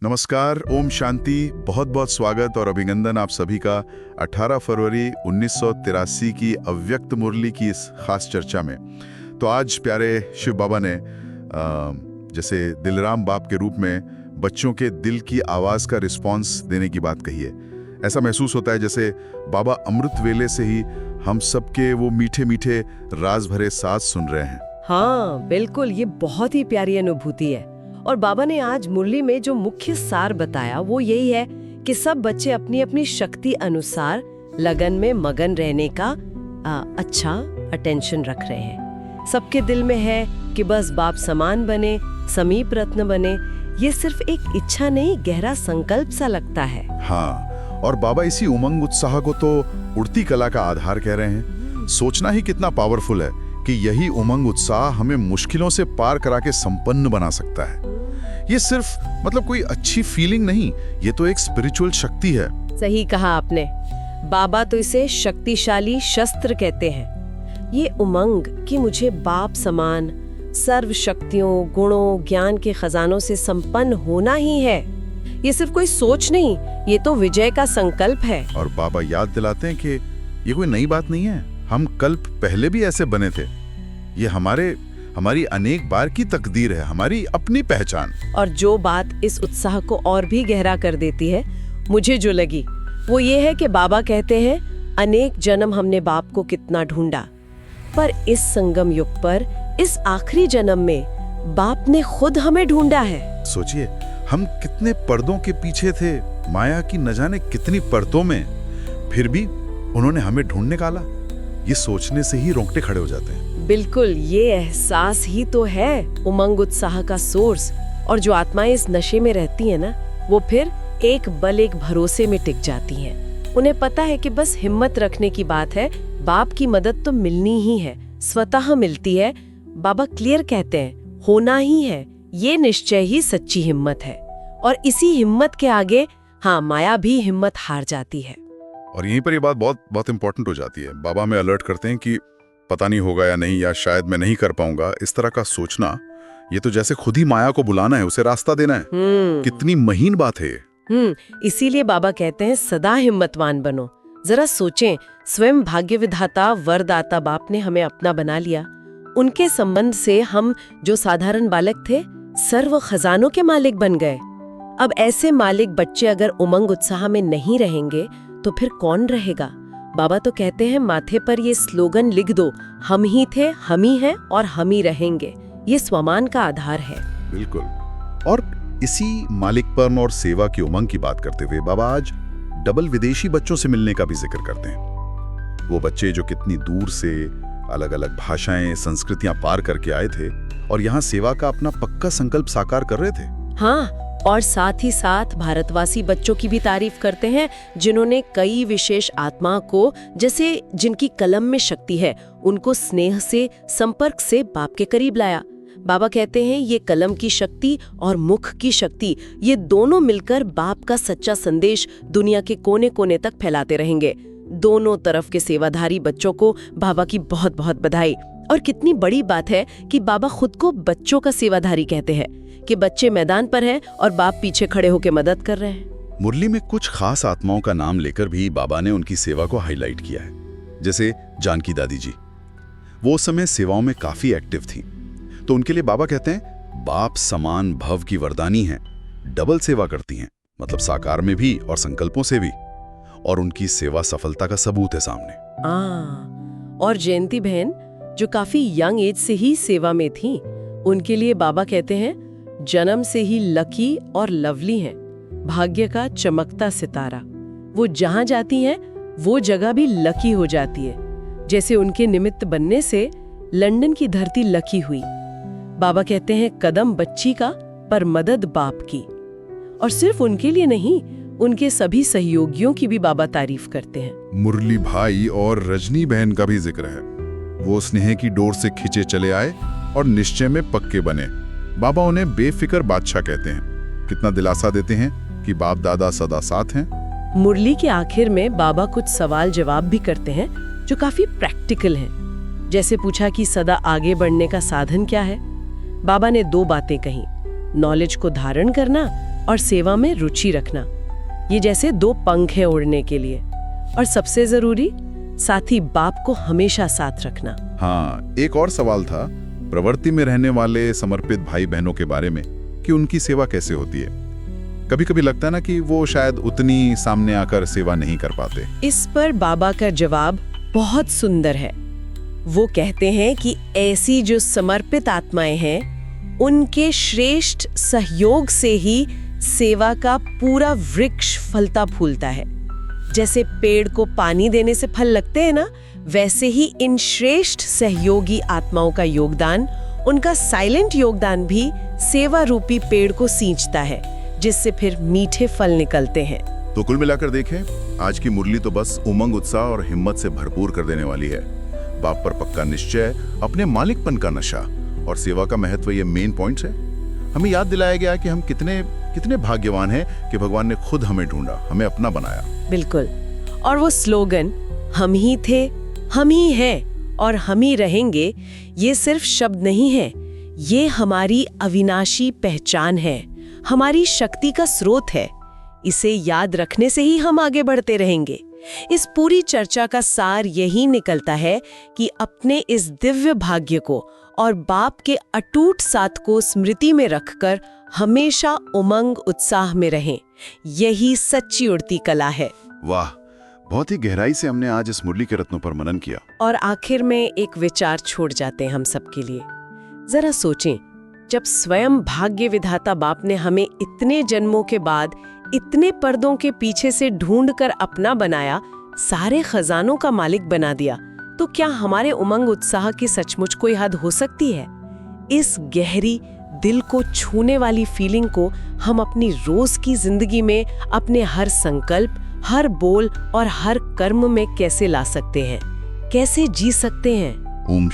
नमस्कार, ओम शांति। बहुत बहुत स्वागत और अभिनंदन आप सभी का 18 फरवरी 1983 की अव्यक्त मुरली की इस खास चर्चा में। तो आज प्यारे शिव बाबा ने जैसे दिलराम बाप के रूप में बच्चों के दिल की आवाज़ का रिस्पॉन्स देने की बात कही है। ऐसा महसूस होता है जैसे बाबा अमृत वेले से ही हम सबके वो मीठे मीठे राज भरे साज सुन रहे हैं। हाँ बिल्कुल, ये बहुत ही प्यारी अनुभूति है। और बाबा ने आज मुरली में जो मुख्य सार बताया वो यही है कि सब बच्चे अपनी अपनी शक्ति अनुसार लगन में मगन रहने का अच्छा अटेंशन रख रहे हैं। सबके दिल में है कि बस बाप समान बने, समीप रत्न बने। ये सिर्फ एक इच्छा नहीं, गहरा संकल्प सा लगता है। हाँ, और बाबा इसी उमंग उत्साह को तो उड़ती कला का आधार कह रहे हैं। सोचना ही कितना पावरफुल है कि यही उमंग उत्साह हमें मुश्किलों से पार करा के संपन्न बना सकता है। ये सिर्फ कोई अच्छी फीलिंग नहीं, ये तो एक स्पिरिचुअल शक्ति है। सही कहा आपने। बाबा तो इसे शक्तिशाली शस्त्र कहते हैं। ये उमंग कि मुझे बाप समान सर्व शक्तियों, गुणों, ज्ञान के खजानों से संपन्न होना ही है, ये सिर्फ कोई सोच नहीं, ये तो विजय का संकल्प है। और बाबा याद दिलाते हैं कि ये कोई नई बात नहीं है। हम कल्प पहले भी ऐसे बने थे। ये हमारी अनेक बार की तकदीर है, हमारी अपनी पहचान। और जो बात इस उत्साह को और भी गहरा कर देती है, मुझे जो लगी वो ये है कि बाबा कहते हैं अनेक जन्म हमने बाप को कितना ढूंढा, पर इस संगम युग पर, इस आखिरी जन्म में बाप ने खुद हमें ढूंढा है। सोचिए, हम कितने पर्दों के पीछे थे, माया की न जाने कितनी परतों में, फिर भी उन्होंने हमें ढूंढ निकाला। ये सोचने से ही रोंगटे खड़े हो जाते हैं। बिल्कुल, ये एहसास ही तो है उमंग उत्साह का सोर्स। और जो आत्माएं इस नशे में रहती हैं ना, वो फिर एक बल, एक भरोसे में टिक जाती हैं। उन्हें पता है कि बस हिम्मत रखने की बात है, बाप की मदद तो मिलनी ही है, स्वतः मिलती है। बाबा क्लियर कहते हैं होना ही है, ये निश्चय ही सच्ची हिम्मत है। और इसी हिम्मत के आगे माया भी हिम्मत हार जाती है। और यहीं पर ये बात बहुत बहुत इंपॉर्टेंट हो जाती है। बाबा में अलर्ट करते हैं कि पता नहीं होगा या नहीं, या शायद मैं नहीं कर पाऊंगा। इस तरह का सोचना, ये तो जैसे खुद ही माया को बुलाना है, उसे रास्ता देना है। कितनी महीन बात है। इसीलिए बाबा कहते हैं सदा हिम्मतवान बनो। जरा सोचें, स्वयं भाग्य विधाता वरदाता बाप ने हमें अपना बना लिया। उनके संबंध से हम जो साधारण बालक थे, सर्व खजानों के मालिक बन गए। अब ऐसे मालिक बच्चे अगर उमंग उत्साह में नहीं रहेंगे तो फिर कौन रहेगा? बाबा तो कहते हैं माथे पर ये स्लोगन लिख दो, हम ही थे, हम ही हैं और हम ही रहेंगे। ये स्वमान का आधार है। बिल्कुल। और इसी मालिकपन और सेवा की उमंग की बात करते हुए बाबा आज डबल विदेशी बच्चों से मिलने का भी जिक्र करते हैं। वो बच्चे जो कितनी दूर से अलग अलग भाषाएं, संस्कृतियां पार करके आए थे और यहाँ सेवा का अपना पक्का संकल्प साकार कर रहे थे। हाँ, और साथ ही साथ भारतवासी बच्चों की भी तारीफ करते हैं, जिन्होंने कई विशेष आत्मा को, जैसे जिनकी कलम में शक्ति है, उनको स्नेह से, संपर्क से बाप के करीब लाया। बाबा कहते हैं ये कलम की शक्ति और मुख की शक्ति, ये दोनों मिलकर बाप का सच्चा संदेश दुनिया के कोने कोने तक फैलाते रहेंगे। दोनों तरफ के सेवाधारी बच्चों को बाबा की बहुत बहुत बधाई। और कितनी बड़ी बात है कि बाबा खुद को बच्चों का सेवाधारी कहते हैं, कि बच्चे मैदान पर हैं और बाप पीछे खड़े होकर मदद कर रहे हैं। मुरली में कुछ खास आत्माओं का नाम लेकर भी बाबा ने उनकी सेवा को हाईलाइट किया है। जैसे जानकी दादी जी, वो उस समय सेवाओं में काफी एक्टिव थी, तो उनके लिए बाबा कहते हैं बाप समान भव की वरदानी हैं, डबल सेवा करती हैं, मतलब साकार में भी और संकल्पों से भी। और उनकी सेवा सफलता का सबूत है सामने। और जयंती बहन जो काफी यंग एज से ही सेवा में थी, उनके लिए बाबा कहते हैं जन्म से ही लकी और लवली हैं, भाग्य का चमकता सितारा। वो जहां जाती हैं वो जगह भी लकी हो जाती है। जैसे उनके निमित्त बनने से लंदन की धरती लकी हुई। बाबा कहते हैं कदम बच्ची का पर मदद बाप की। और सिर्फ उनके लिए नहीं, उनके सभी सहयोगियों की भी बाबा तारीफ करते हैं। मुरली भाई और रजनी बहन का भी जिक्र है। वो स्नेह की डोर से खिंचे चले आए और निश्चय में पक्के बने। बाबा उन्हें बेफिक्र बादशाह कहते हैं। कितना दिलासा देते हैं कि बाप दादा सदा साथ हैं। मुरली के आखिर में बाबा कुछ सवाल जवाब भी करते हैं जो काफी प्रैक्टिकल हैं। जैसे पूछा कि सदा आगे बढ़ने का साधन क्या है। बाबा ने दो बातें कही, नॉलेज को धारण करना और सेवा में रुचि रखना, ये जैसे दो पंख हैं उड़ने के लिए। और सबसे जरूरी, साथी बाप को हमेशा साथ रखना। हाँ, एक और सवाल था प्रवृत्ति में रहने वाले समर्पित भाई बहनों के बारे में, कि उनकी सेवा कैसे होती है। कभी कभी लगता है ना कि वो शायद उतनी सामने आकर सेवा नहीं कर पाते। इस पर बाबा का जवाब बहुत सुंदर है। वो कहते हैं कि ऐसी जो समर्पित आत्माएं हैं, उनके श्रेष्ठ सहयोग से ही सेवा का पूरा वृक्ष फलता फूलता है। जैसे पेड़ को पानी देने से फल लगते हैं ना, वैसे ही इन श्रेष्ठ सहयोगी आत्माओं का योगदान, उनका साइलेंट योगदान भी सेवा रूपी पेड़ को सींचता है, जिससे फिर मीठे फल निकलते हैं। तो कुल मिलाकर देखें, आज की मुरली तो बस उमंग, उत्साह और हिम्मत से भरपूर कर देने वाली है। बाप पर पक्का निश्चय, अपने मालिकपन का नशा और सेवा का महत्व, ये मेन पॉइंट्स है। हमें याद दिलाया गया कि हम कितने भाग्यवान हैं कि भगवान ने खुद हमें ढूंढा, हमें अपना बनाया। बिल्कुल। और वो स्लोगन, हम ही थे, हम ही हैं और हम ही रहेंगे, ये सिर्फ शब्द नहीं है, ये हमारी अविनाशी पहचान है, हमारी शक्ति का स्रोत है। इसे याद रखने से ही हम आगे बढ़ते रहेंगे। इस पूरी चर्चा का सार यही निकलता है कि अपने इस दिव्य भाग्य को और बाप के अटूट साथ को स्मृति में रखकर हमेशा उमंग उत्साह में रहें। यही सच्ची उड़ती कला है। वाह, बहुत ही गहराई से हमने आज इस मुरली के रत्नों पर मनन किया। और आखिर में एक विचार छोड़ जाते हैं हम सबके लिए। जरा सोचें, जब स्वयं भाग्य विधाता बाप ने हमें इतने जन्मों के बाद इतने पर्दों के पीछे से ढूंढकर अपना बनाया, सारे खजानों का मालिक बना दिया, तो क्या हमारे उमंग उत्साह की सचमुच कोई हद हो सकती है? इस गहरी, दिल को छूने वाली फीलिंग को हम अपनी रोज की जिंदगी में, अपने हर संकल्प, हर बोल और हर कर्म में कैसे ला सकते हैं, कैसे जी सकते हैं? ओम